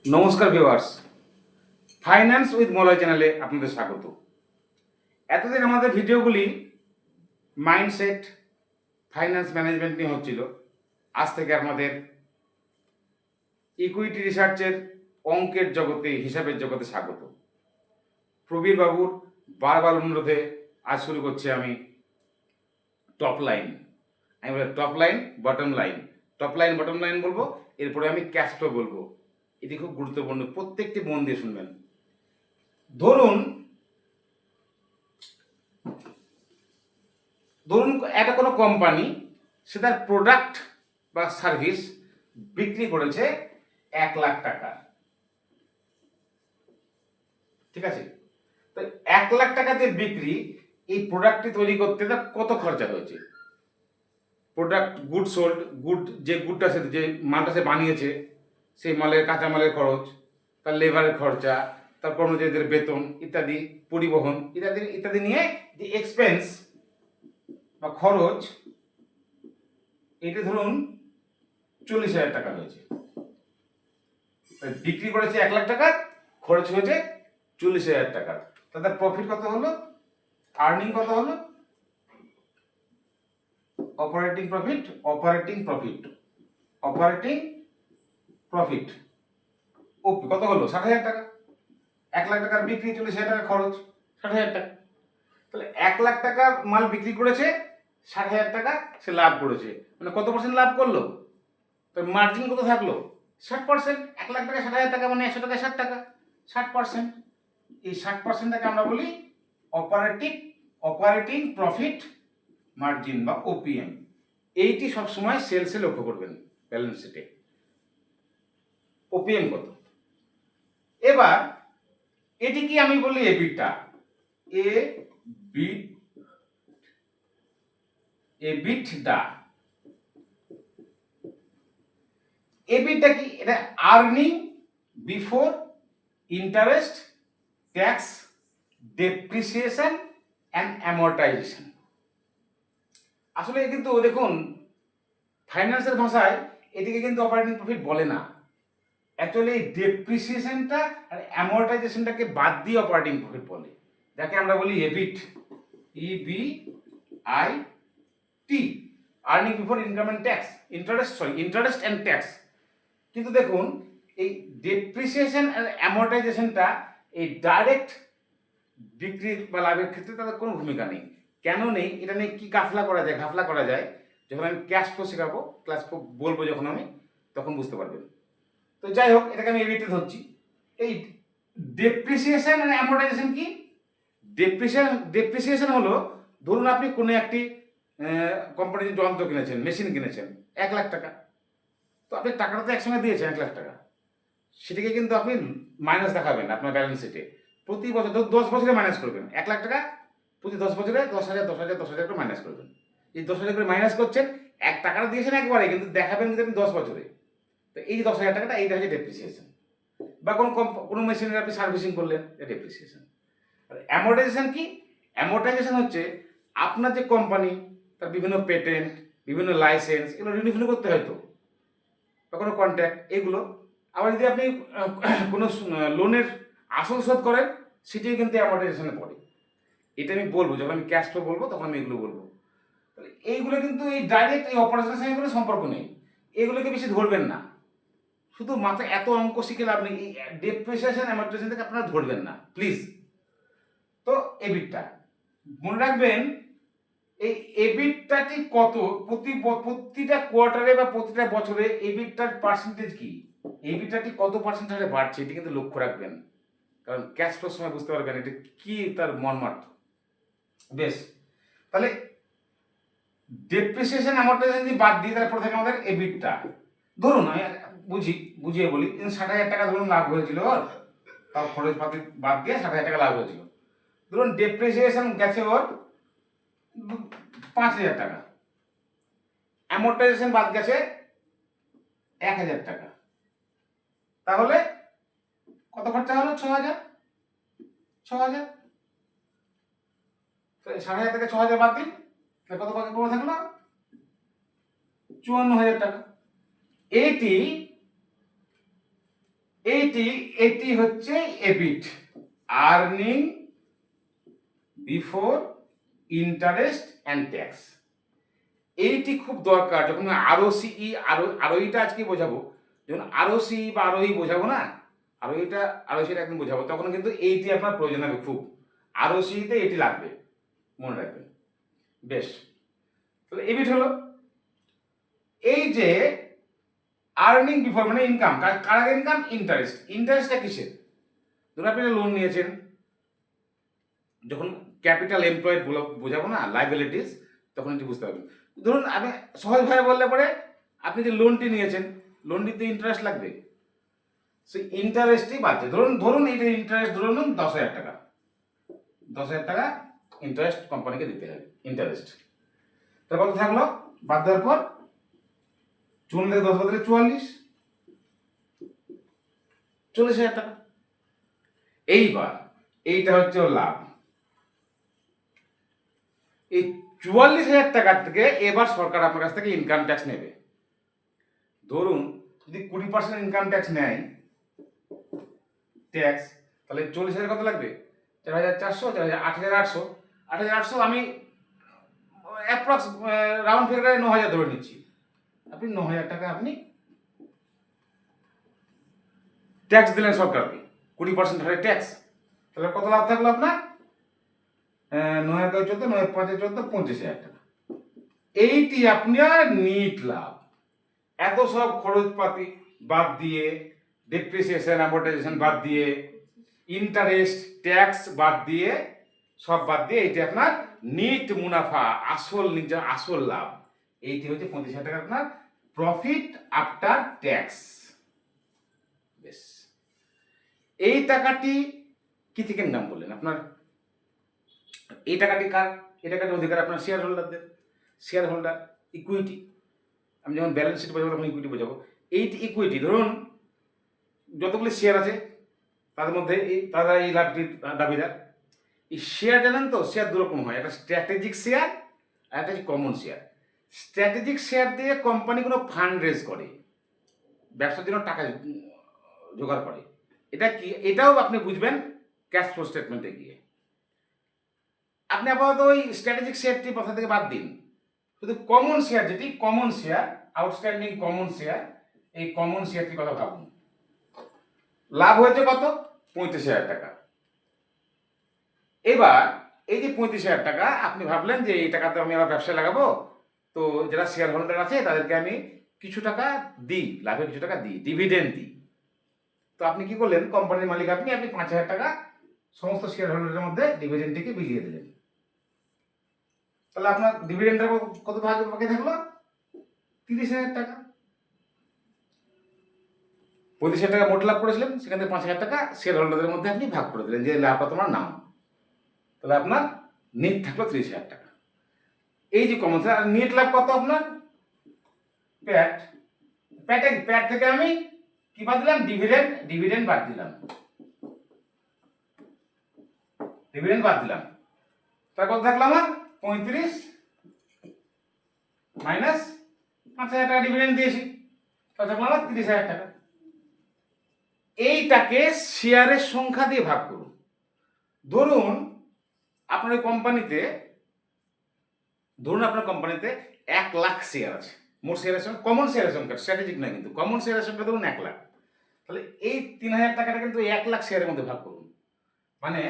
নমস্কার viewers, finance with Malay চ্যানেলে আপনাদের স্বাগত। এতদিন আমাদের ভিডিওগুলি মাইন্ডসেট, ফাইন্যান্স ম্যানেজমেন্ট নিয়ে হচ্ছিল। আজ থেকে আমাদের ইকুইটি রিসার্চের অঙ্কের জগতে, হিসাবের জগতে স্বাগত। প্রবীর বাবুর বারবার অনুরোধে আজ শুরু করছি আমি টপ লাইন। আমি বলি top line bottom line, top line bottom line বলবো, এরপরে আমি ক্যাশ ফ্লো বলবো। এটি খুব গুরুত্বপূর্ণ, প্রত্যেকটি মন দিয়ে শুনবেন। ধরুন একটা কোনো কোম্পানি সে তার প্রোডাক্ট বা সার্ভিস বিক্রি করেছে 1,00,000 টাকা, ঠিক আছে? তো 1,00,000 টাকাতে বিক্রি, এই প্রোডাক্টটি তৈরি করতে তার কত খরচা হয়েছে? প্রোডাক্ট গুড সোল্ড, যে গুডটা সে, যে মালটা সে বানিয়েছে, সেই মালের কাঁচামালের খরচ, তার লেবারের খরচা, তার কর্মচারীদের বেতন ইত্যাদি, পরিবহন ইত্যাদি ইত্যাদি নিয়ে যে এক্সপেন্স বা খরচ, এটা ধরুন 40,000 টাকা হয়েছে। বিক্রি করেছে 1,00,000 টাকা, খরচ হয়েছে 40,000 টাকা। তাদের প্রফিট কত হলো? আর্নিং কত হলো? অপারেটিং প্রফিট ওপি কত হলো? 60,000 টাকা। 1,00,000 টাকার বিক্রি, 40,000 টাকা খরচ, 60,000 টাকা। তাহলে 1,00,000 টাকার মাল বিক্রি করেছে, 60,000 টাকা সে লাভ করেছে। মানে কত পার্সেন্ট লাভ করলো? তো মার্জিন কত থাকলো? 60%। 1,00,000 টাকা 60,000 টাকা মানে 100 টাকা 60 টাকা, 60%। এই 60%টাকে আমরা বলি অপারেটিং প্রফিট মার্জিন বা ওপিএম। এইটি সবসময় সেলসে লক্ষ্য করবেন, ব্যালেন্স শিটে ওপিএম কত। এবার এটি কি আমি বলি এবিটা, এবিটা এবিটা কি? এটা earning before interest, tax, depreciation and amortization. আসলে কিন্তু দেখুন, ফাইন্যান্সের ভাষায় এটিকে কিন্তু অপারেটিং প্রফিট বলে না। অ্যাকচুয়ালি ডেপ্রিসিয়েশনটা আর অ্যামর্টাইজেশনটাকে বাদ দিয়ে অপারেটিং প্রফিট বলে, যাকে আমরা বলি এবিট, EBIT, earning before income and tax, interest and tax. কিন্তু দেখুন, এই ডেপ্রিসিয়েশন আর অ্যামর্টাইজেশনটা এই ডাইরেক্ট বিক্রি বা লাভের ক্ষেত্রে তাদের কোনো ভূমিকা নেই। কেন নেই? এটা নিয়ে কি ঘাপলা করা যায় যখন আমি ক্যাশ ফ্লো শেখাবো, ক্লাস বলবো যখন আমি, তখন বুঝতে পারবেন। তো যাই হোক, এটাকে আমি এবিতে ধরছি। এই ডেপ্রিসিয়েশন আর অ্যামর্টাইজেশন কি? ডেপ্রিসিয়েশন হলো, ধরুন আপনি কোনো একটি কোম্পানির যন্ত্র কিনেছেন, মেশিন কিনেছেন 1,00,000 টাকা। তো আপনি টাকাটা তো একসঙ্গে দিয়েছেন 1,00,000 টাকা, সেটাকে কিন্তু আপনি মাইনাস দেখাবেন আপনার ব্যালেন্স শিটে। প্রতি বছর 10 বছরে মাইনাস করবেন 1,00,000 টাকা, প্রতি 10 বছরে 10,000 করে মাইনাস করবেন। এই 10,000 করে মাইনাস করছেন, টাকাটা দিয়েছেন একবারে, কিন্তু দেখাবেন কিন্তু আপনি 10 বছরে। তো এই যে 10,000 টাকাটা, এইটা হচ্ছে ডেপ্রিসিয়েশন। বা কোনো মেশিনের আপনি সার্ভিসিং করলেন, এটা ডেপ্রিসিয়েশন। আর অ্যামর্টাইজেশন কি? অ্যামর্টাইজেশন হচ্ছে আপনার যে কোম্পানি, তার বিভিন্ন পেটেন্ট, বিভিন্ন লাইসেন্স, এগুলো রিনিউ করতে হয় তো, বা কোনো কন্ট্রাক্ট, এগুলো। আবার যদি আপনি কোনো লোনের আসল শোধ করেন, সেটিও কিন্তু অ্যামর্টাইজেশনে পড়ে। এটা আমি বলবো, যখন আমি ক্যাশ ফ্লো বলবো তখন আমি এগুলো বলবো। তাহলে এইগুলো কিন্তু এই ডাইরেক্ট এই অপারেশনের সঙ্গে কোনো সম্পর্ক নেই, এগুলোকে বেশি ধরবেন না। শুধু মাথায় এত অঙ্ক শিখে লাভ নেই, এই ডেপ্রিসিয়েশন অ্যামর্টাইজেশন থেকে আপনারা ধরবেন না প্লিজ। তো এবিটটা মনে রাখবেন, এই এবিটটাটি কত, প্রতিটা কোয়ার্টারে বা প্রতিটা বছরে এবিটটার পার্সেন্টেজ কি, এবিটটাটি কত পার্সেন্ট হারে বাড়ছে, এটি কিন্তু লক্ষ্য রাখবেন। কারণ ক্যাশ ফ্লোর সময় বুঝতে পারবেন এটা কি তার মর্মার্থ। বেশ, তাহলে ডেপ্রিসিয়েশন অ্যামর্টাইজেশন যদি বাদ দিই, তারপর থেকে আমাদের এবিটটা ধরুন, আমি বুঝিয়ে বলি, 60,000 টাকা ধরুন লাভ হয়েছিল, তার খরচ পাতি বাদ দিয়ে 60,000 টাকা লাভ হয়েছিল। ধরুন ডেপ্রিসিয়েশন গেছে ওর 5,000 টাকা, অ্যামর্টাইজেশন বাদ গেছে 1,000 টাকা, তাহলে কত খরচা হলো? 6,000। 6,000 60,000 থেকে 6,000 বাদ দিন, কত বাকি পড়ে থাকলো? 54,000 টাকা। এটি এইটি এটি হচ্ছে EBIT, earning before interest and tax. এইটি খুব দরকার যখন আরওসিই আরওইটা আজকে বোঝাবো, যখন আরওসি বা আরওই বোঝাবো না, আরওসিটা একদম বোঝাবো, তখন কিন্তু এইটি আপনার প্রয়োজন হবে খুব। আরওসিতে এটি লাগবে, মনে রাখবেন। বেশ, তাহলে এবিট হলো। এই যে আর্নিং বিফোর মানে ইনকাম, কার আগে ইনকাম? ইন্টারেস্ট। ইন্টারেস্টটা কিসের? ধরুন আপনি লোন নিয়েছেন, যখন ক্যাপিটাল এমপ্লয়েড বোঝাবো না, লাইবিলিটিস, তখন এটি বুঝতে পারবেন। ধরুন আমি সহজভাবে বললে পরে, আপনি যে লোনটি নিয়েছেন, লোনটিতে ইন্টারেস্ট লাগবে, সেই ইন্টারেস্টই বাড়ছে। ধরুন এইটা ইন্টারেস্ট ধরুন 10,000 টাকা, 10,000 টাকা ইন্টারেস্ট কোম্পানিকে দিতে হবে, ইন্টারেস্ট। তারপর কত থাকলো? বাদ দেওয়ার পর 54 থেকে 10 বদলে 40,000 টাকা। এইবার এইটা হচ্ছে ওর লাভ। এই 44,000 টাকার থেকে এবার সরকার আপনার কাছ থেকে ইনকাম ট্যাক্স নেবে। ধরুন যদি 20% ইনকাম ট্যাক্স নেয় ট্যাক্স, তাহলে 40,000 কত লাগবে? 4,400, 8,800, 8,800 আমি অ্যাপ্রক্স রাউন্ড ফিগারে 9,000 ধরে নিচ্ছি। আপনি 9,000 টাকা আপনি ট্যাক্স দিলেন সরকারকে, 20% হারে ট্যাক্স। তাহলে কত লাভ থাকলো আপনার? 9,000 14, 9 5 14, 25,000 টাকা। এইটি আপনার নিট লাভ। এত সব খরচপাতি বাদ দিয়ে, ডেপ্রিসিয়েশন অ্যামর্টাইজেশন বাদ দিয়ে, ইন্টারেস্ট ট্যাক্স বাদ দিয়ে, সব বাদ দিয়ে এইটি আপনার নিট মুনাফা, আসল লাভ। এইটি হচ্ছে 25,000 টাকা আপনার প্রফিট আফটার ট্যাক্স। বেশ, এই টাকাটি কি থেকে ইনকাম করলেন? আপনার এই টাকাটি কার? এই টাকাটির অধিকার আপনার শেয়ার হোল্ডারদের। শেয়ার হোল্ডার ইকুইটি, আমি যখন ব্যালেন্স শিট বোঝাবো তখন ইকুইটি বোঝাবো। এইটি ইকুইটি, ধরুন যতগুলি শেয়ার আছে তাদের মধ্যে তারা এই লাভটির দাবিদার। এই শেয়ার জানেন তো, শেয়ার দুরকম হয়, একটা স্ট্র্যাটেজিক শেয়ার আর একটা হচ্ছে কমন শেয়ার। স্ট্র্যাটেজিক শেয়ার দিয়ে কোম্পানি কোনো ফান্ড রেজ করে, ব্যবসার জন্য টাকা জোগাড় করে। এটা কি? এটাও আপনি বুঝবেন ক্যাশ ফ্লো স্টেটমেন্টে গিয়ে। আপনি আপাতত ওই স্ট্র্যাটেজিক শেয়ারটি কথা থেকে বাদ দিন, শুধু কমন শেয়ার, যেটি common share, outstanding common share, এই কমন শেয়ারটির কথা ভাবুন। লাভ হয়েছে কত? 35,000 টাকা। এবার এই যে 35,000 টাকা আপনি ভাবলেন যে এই টাকাতে আমি আবার ব্যবসায় লাগাবো, তো যারা শেয়ার হোল্ডার আছে তাদেরকে আমি কিছু টাকা দিই, লাভে কিছু টাকা দিই, ডিভিডেন্ড দিই। তো আপনি কি করলেন? কোম্পানির মালিক আপনি 5,000 টাকা সমস্ত শেয়ার হোল্ডারের মধ্যে ডিভিডেন্ডটিকে বিলিয়ে দিলেন। তাহলে আপনার ডিভিডেন্ডের কত ভাগ বাকি থাকলো? 30,000 টাকা। 25,000 টাকা মোট লাভ করেছিলেন, সেখান থেকে 5,000 টাকা শেয়ার হোল্ডারদের মধ্যে আপনি ভাগ করে দিলেন, যে লাভটা তোমার নাম। তাহলে আপনার নেট থাকলো 30,000 টাকা। এই যে কমন শেয়ার, নেট লাভ কত আপনার? প্যাট থেকে আমি কি বাদ দিলাম? ডিভিডেন্ড বাদ দিলাম, তার কত থাকলো আমার? 35 মাইনাস 5,000 টাকা ডিভিডেন্ড দিয়েছি, তাহলে থাকলো আমার 30,000 টাকা। এইটাকে শেয়ারের সংখ্যা দিয়ে ভাগ করুন। ধরুন আপনার কোম্পানিতে 1 লাখ শেয়ার আছে। মোট শেয়ারের সংখ্যা, কমন শেয়ারের সংখ্যা, স্ট্র্যাটেজিক নয় কিন্তু, কমন শেয়ারের সংখ্যা ধরুন 1 লাখ। তাহলে এই 3,000 টাকাটা কিন্তু 1 লাখ শেয়ারের মধ্যে ভাগ করুন। মানে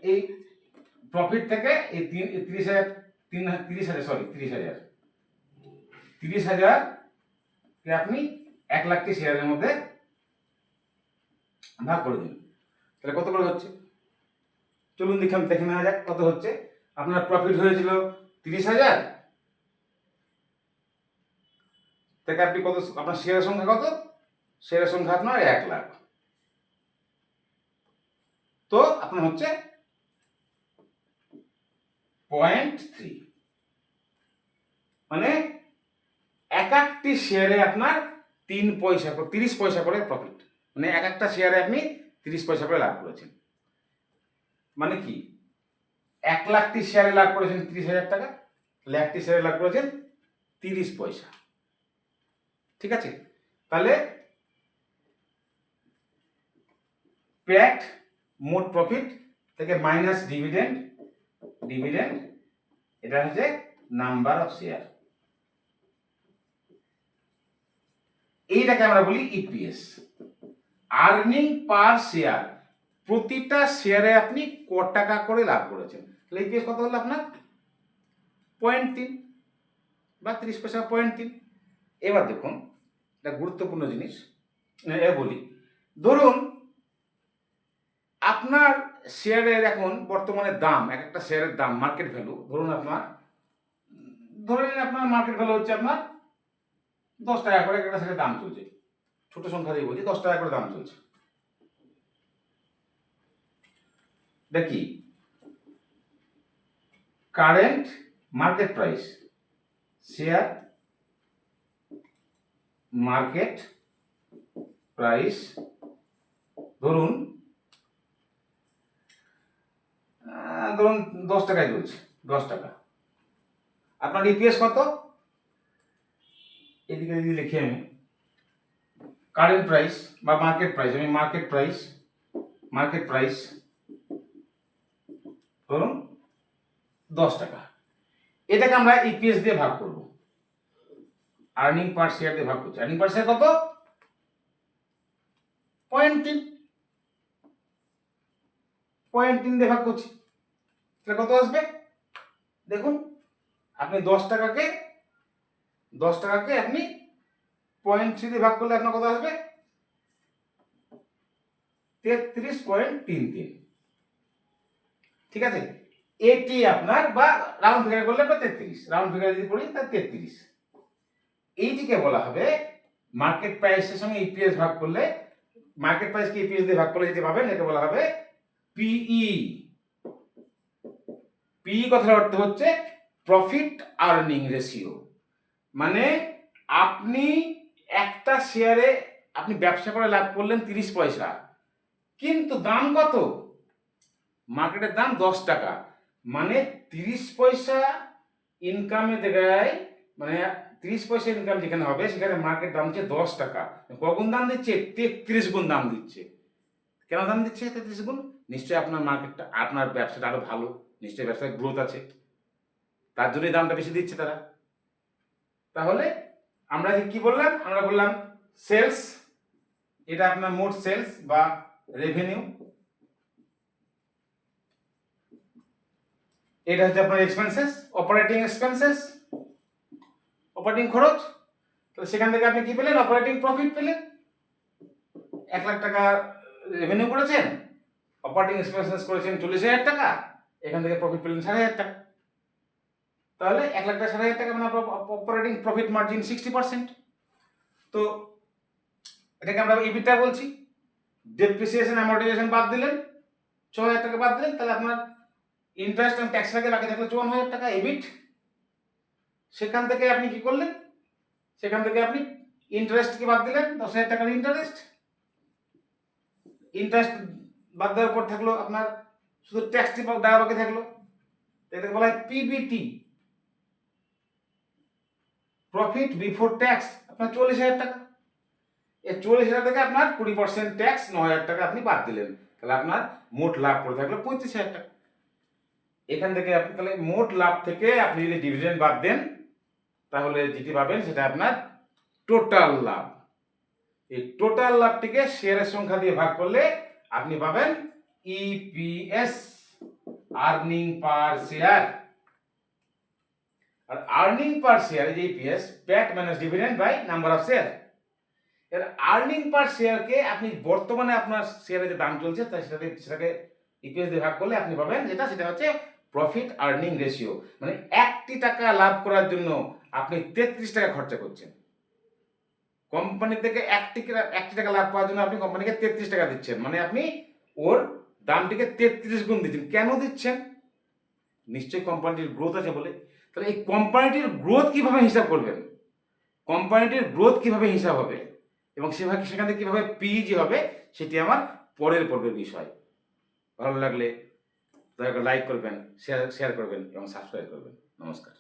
এই প্রফিট থেকে এই 30,000 কে আপনি 1 লাখটি শেয়ারের মধ্যে ভাগ করে দিন। তাহলে কত করে হচ্ছে? চলুন দেখে নেওয়া যাক কত হচ্ছে। আপনার প্রফিট হয়েছিল 30,000 থেকে আপনি কত, আপনার শেয়ারের সংখ্যা কত? শেয়ারের সংখ্যা আপনার 1 লাখ। তো আপনার হচ্ছে 0.3, মানে এক একটি শেয়ারে আপনার 30 পয়সা করে প্রফিট, মানে এক একটা শেয়ারে আপনি 30 পয়সা করে লাভ করেছেন। মানে কি? 1 লাখটি শেয়ারে লাভ করেছেন 30,000 টাকা, তাহলে একটি শেয়ারে লাভ করেছেন 30 পয়সা। ঠিক আছে? তাহলে প্যাট মোট প্রফিট থেকে মাইনাস ডিভিডেন্ড, এটা হচ্ছে নাম্বার অফ শেয়ার। এইটাকে আমরা বলি ইপিএস, আর্নিং পার শেয়ার। প্রতিটা শেয়ারে আপনি ক টাকা করে লাভ করেছেন। তাহলে ইপিএস কত হলো আপনার? 0.3 বা 30 পয়সা, 0.3। এবার দেখুন এটা গুরুত্বপূর্ণ জিনিস বলি। ধরুন আপনার শেয়ারের এখন বর্তমানে দাম, এক একটা শেয়ারের দাম মার্কেট ভ্যালু, ধরুন আপনার মার্কেট ভ্যালু হচ্ছে আপনার 10 টাকা করে একটা শেয়ারের দাম চলছে। ছোট সংখ্যা দিয়ে বলছি, 10 টাকা করে দাম চলছে। দেখি current market price, share market price ধরুন 10 টাকায় চলছে, 10 টাকা। আপনার ইপিএস কত? এদিকে যদি লিখি আমি কারেন্ট প্রাইস বা মার্কেট প্রাইস, আমি মার্কেট প্রাইস ধরুন 10 টাকা। এটাকে আমরা ইপিএস দিয়ে ভাগ করব, আর্নিং পার শেয়ার দিয়ে ভাগ করছি। আর্নিং পার শেয়ার কত? 0.3 দিয়ে ভাগ করছি। তাহলে কত আসবে দেখুন, আপনি 10 টাকাকে আপনি 0.3 দিয়ে ভাগ করলে আপনার কত আসবে? 33.33। ঠিক আছে, এটি আপনার, বা রাউন্ড ফিগার করলে আপনার 33, রাউন্ড ফিগার যদি করি তাহলে 33। এইটিকে বলা হবে মার্কেট প্রাইসের সঙ্গে ইপিএস ভাগ করলে, মার্কেট প্রাইসকে ইপিএস দিয়ে ভাগ করলে যেটি পাবেন একে বলা হবে পিই। পিই কথার অর্থ হচ্ছে প্রফিট আর্নিং রেশিও। মানে আপনি একটা শেয়ারে আপনি ব্যবসা করে লাভ করলেন 30 পয়সা, কিন্তু দাম কত? মার্কেটের দাম 10 টাকা। মানে 30 পয়সা ইনকামের জায়গায়, মানে 30 পয়সা ইনকাম যেখানে হবে সেখানে মার্কেট দাম হচ্ছে 10 টাকা। কগুণ দাম দিচ্ছে? 33 গুণ দাম দিচ্ছে। কেন দাম দিচ্ছে 33 গুণ? নিশ্চয়ই আপনার মার্কেটটা, আপনার ব্যবসাটা আরো ভালো, নিশ্চয়ই ব্যবসায় গ্রোথ আছে, তার জন্যই দামটা বেশি দিচ্ছে তারা। তাহলে আমরা কি বললাম? আমরা বললাম সেলস, এটা আপনার মোট সেলস বা রেভিনিউ। এটা হচ্ছে আপনার এক্সপেন্সেস, অপারেটিং এক্সপেন্সেস, অপারেটিং খরচ। তো সেখান থেকে আপনি কি পেলেন? অপারেটিং প্রফিট পেলেন। 1 লাখ টাকা রেভিনিউ করেছেন, অপারেটিং এক্সপেন্সেস করেছেন 40,000 টাকা, এখান থেকে প্রফিট পেলেন 5,500 টাকা। তাহলে 1 লাখ টাকা 5,500 টাকা মানে অপারেটিং প্রফিট মার্জিন 60%। তো এটাকে আমরা ইবিটা বলছি। ডেপ্রিসিয়েশন অ্যামর্টাইজেশন বাদ দিলেন, 6,000 টাকা বাদ দিলেন, তাহলে আপনার ইন্টারেস্ট এবং ট্যাক্স লাগে বাকি থাকলো 54,000 টাকা ইবিট। সেখান থেকে আপনি কি করলেন? সেখান থেকে আপনি ইন্টারেস্টকে বাদ দিলেন, 10,000 টাকার ইন্টারেস্ট বাদ দেওয়ার পর থাকলো আপনার শুধু ট্যাক্সটি দেওয়া বাকি থাকলো। এটাকে বলা হয় পিবিটি, প্রফিট বিফোর ট্যাক্স, আপনার 40,000 টাকা। এই 40,000 থেকে আপনার 20% ট্যাক্স 9,000 টাকা আপনি বাদ দিলেন, তাহলে আপনার মোট লাভ পড়ে থাকলো 35,000 টাকা। এখান থেকে আপনি তাহলে মোট লাভ থেকে আপনি যদি ডিভিডেন্ড বাদ দেন তাহলে যেটি পাবেন সেটা আপনার টোটাল লাভ। এই টোটাল লাভটিকে শেয়ারের সংখ্যা দিয়ে ভাগ করলে আপনি পাবেন ইপিএস, আর্নিং পার শেয়ার। আর আর্নিং পার শেয়ার যে EPS, PAT minus dividend by number of share. এর আর্নিং পার শেয়ারকে আপনি বর্তমানে আপনার শেয়ারের যে দাম চলছে তাই সেটাকে ইপিএস দিয়ে ভাগ করলে আপনি পাবেন সেটা হচ্ছে প্রফিট আর্নিং রেশিও। মানে 1 টাকা লাভ করার জন্য আপনি 33 টাকা খরচা করছেন। কোম্পানি থেকে 1 টাকা লাভ পাওয়ার জন্য আপনি কোম্পানিকে 33 টাকা দিচ্ছেন, মানে আপনি ওর দামটিকে 33 গুণ দিচ্ছেন। কেন দিচ্ছেন? নিশ্চয়ই কোম্পানিটির গ্রোথ আছে বলে। তাহলে এই কোম্পানিটির গ্রোথ কিভাবে হিসাব করবেন? কোম্পানিটির গ্রোথ কিভাবে হিসাব হবে এবং সেখান থেকে কিভাবে পিইজি হবে সেটি আমার পরের পর্বের বিষয়। ভালো লাগলে দয়া করে লাইক করবেন, শেয়ার করবেন এবং সাবস্ক্রাইব করবেন। নমস্কার।